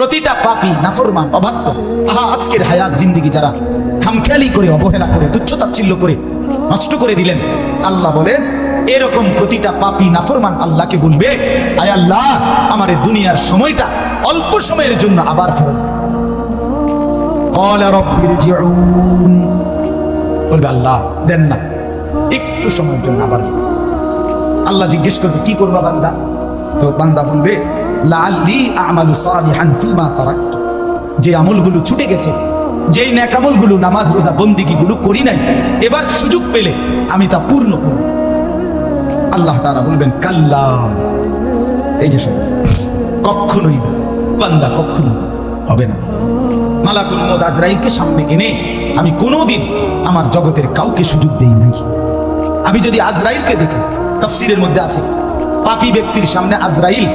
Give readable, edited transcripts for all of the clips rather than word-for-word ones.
প্রতিটা পাপী নাফরমান অবাধ্য। আজকের হায়াত জিন্দেগি যারা খামখেয়ালি করে, অবহেলা করে, তুচ্ছতাচ্ছিল্য করে নষ্ট করে দিলেন, আল্লাহ বলেন এরকম প্রতিটা পাপী নাফরমান আল্লাহকে বলবে, আয় আল্লাহ, আমার এই দুনিয়ার সময়টা অল্প সময়ের জন্য আবার ফেরত। ক্বালা রাব্বি ইরজিউন, বলবে আল্লাহ দেন না, একটু সময়ের জন্য আবার। আল্লাহ জিজ্ঞেস করবে কি করবা বান্দা? তো বান্দা বলবে লাআল্লি আ'মালু সালিহান ফিমা তারাকতু, যে আমলগুলো ছুটে গেছে, যেই নেক আমলগুলো, নামাজ রোজা বন্দেগীগুলো করি নাই, এবার সুযোগ পেলে আমি তা পূর্ণ করব। আল্লাহ তাআলা বলবেন কাল্লা, এই যে শোনো, কখনোই না বান্দা, কখনো হবে না। মালাকুল মউত আজরাইলকে সামনে এনে আমি কোনোদিন আমার জগতের কাউকে সুযোগ দেই নাই। আমি যদি আজরাইলকে দেখি, তাফসীরের মধ্যে আছে পাপী ব্যক্তির সামনে আজরাইল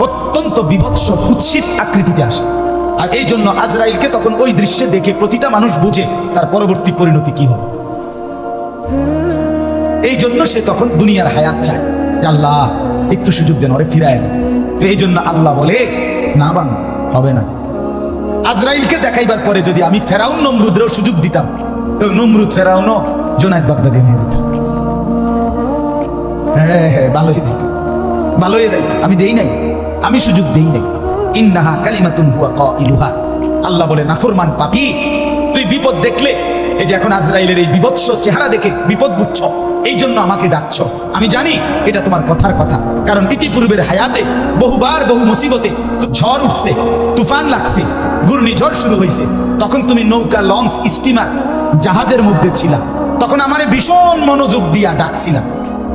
অত্যন্ত বিভৎস কুৎসিত আকৃতিতে আসে, আর এই জন্য আজরাইলকে তখন ওই দৃশ্যে দেখে প্রতিটা মানুষ বুঝে তার পরবর্তী পরিণতি কি হবে। এই জন্য সে তখন দুনিয়ার হায়াত চায়, আল্লাহ একটু সুযোগ দেন, ওরে ফিরায় দেন। তো এই জন্য আল্লাহ বলে না বান, হবে না। আজরাইলকে দেখাইবার পরে যদি আমি ফেরাউন নমরুদেরও সুযোগ দিতাম, তো নমরুদ ফেরাউনও জুনায়েদ বাগদাদি হয়ে যেত। হ্যাঁ, ভালো হয়ে যেত, ভালো হয়ে যাইত। আমি দেই নাই, আমি সুযোগ দেই নাই। ইন্নাহা কালিমাতুন হুয়া কাইলুহা, আল্লাহ বলে নাফরমান পাপী, তুই বিপদ দেখলে, এই যে এখন আজরাইলের এই বিভৎস চেহারা দেখে বিপদ বুঝছ, এই জন্য আমাকে ডাকছ। আমি জানি এটা তোমার কথার কথা, কারণ ইতিপূর্বের হায়াতে বহুবার বহু মুসিবতে ঝড় উঠছে, তুফান লাগছে, ঘূর্ণিঝড় শুরু হয়েছে, তখন তুমি নৌকা, লঞ্চ, স্টিমার, জাহাজের মধ্যে ছিলা, তখন আমারে ভীষণ মনোযোগ দিয়া ডাকছিলাম।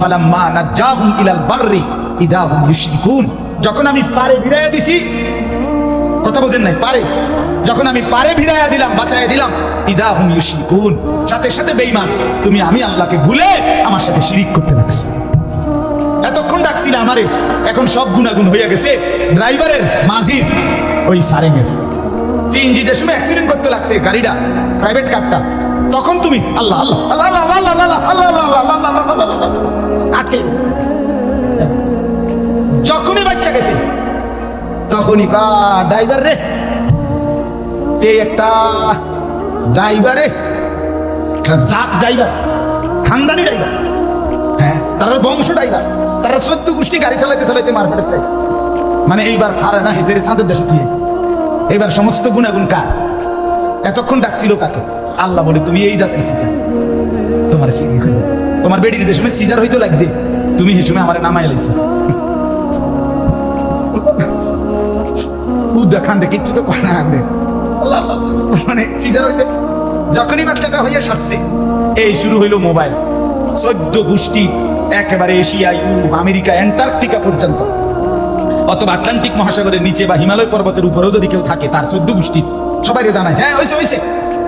ফালাম্মা নাজ্জাহুম ইলাল বাররি ইদা হুম ইউশরিকুন, যখন আমি পারে ভিড়াইয়া দিছি, কথা বোঝেন নাই, পারে যখন আমি পারে ভিড়াইয়া দিলাম, বাঁচাইয়া দিলাম, ইদা হুম ইউশরিকুন, সাথে সাথে বেঈমান তুমি আমি আল্লাহকে ভুলে আমার সাথে শিরিক করতে লাগছো। এতক্ষণ ডাকছিলে আমারে, এখন সব গুনাগুন হইয়া গেছে ড্রাইভারের, মাঝির, ওই সারেঙের। সিএনজি যে সময় অ্যাক্সিডেন্ট করতে লাগছে গাড়িটা, প্রাইভেট কারটা, তখন তুমি আল্লাহ আল্লাহ আল্লাহ আল্লাহ আল্লাহ আল্লাহ আল্লাহ আল্লাহ আল্লাহ আটকে। যখনই বাচ্চা গেছে তখনই ড্রাইভার রে, একটা ড্রাইভারে, জাত ড্রাইভার, খানদানি ড্রাইভার, হ্যাঁ তারা বংশ ড্রাইভার, তারা 14 গোষ্ঠী গাড়ি চালাইতে চালাইতে মারপেটে চাইছে। মানে এইবার পারে না, হেঁটে সাঁতের দেশে তুই, এইবার সমস্ত গুণাগুণ কার? এতক্ষণ ডাকছিল কাকে? আল্লাহ বলে তুমি এই জাতের সিটার, তোমার তোমার বেডির যে সময় সিজার হইতো লাগছে, তুমি সেই সময় আমার নামাই লাইছো। খান দেখে একটু তো কনা, মানে সিজার হইতে যখনই বাচ্চাটা হইয়া সারছে, এই শুরু হইলো মোবাইল। 14 গোষ্ঠী, একেবারে এশিয়া, ইউরোপ, আমেরিকা, অ্যান্টার্কটিকা পর্যন্ত, অথবা আটলান্টিক মহাসাগরের নিচে বা হিমালয় পর্বতের উপরেও যদি কেউ থাকে, তার 14 গোষ্ঠী সবাই জানাইছে, হ্যাঁ হয়েছে হয়েছে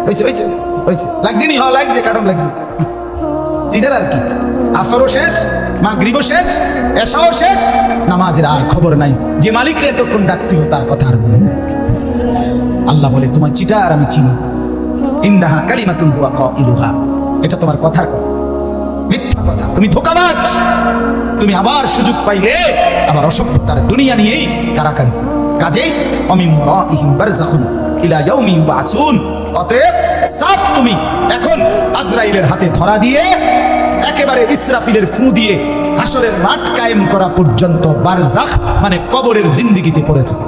হয়েছে হয়েছে হয়েছে, লাগছে নি, হ্যাঁ লাগছে, কারণ লাগছে। সিজার আর কি, আসরও শেষ, মাগরিবও শেষ, এশাও শেষ, নামাজের আর খবর নাই। যে মালিকরে এতক্ষণ ডাকছিল তার কথা আর বলে নাই। আল্লাহ বলে তোমার চিটার আমি চিনি, ইন্নাহা কালিমাতুন হুয়া কাইলুহা, এটা তোমার কথার কথা, মিথ্যা কথা, তুমি ধোঁকাবাজ। তুমি আবার সুযোগ পাইলে আবার অসভ্যতার দুনিয়া নিয়েই কারাকারি। কাজেই অমিন ওয়ারাইহিম বারযাখুন ইলা ইয়াউমি ইউবআসুন, অতএব সাফ তুমি এখন আজরাইলের হাতে ধরা দিয়ে, একেবারে ইসরাফিলের ফু দিয়ে হাসরের মাঠ কায়েম করা পর্যন্ত বারজাখ মানে কবরের জিন্দেগিতে পড়ে থাকো।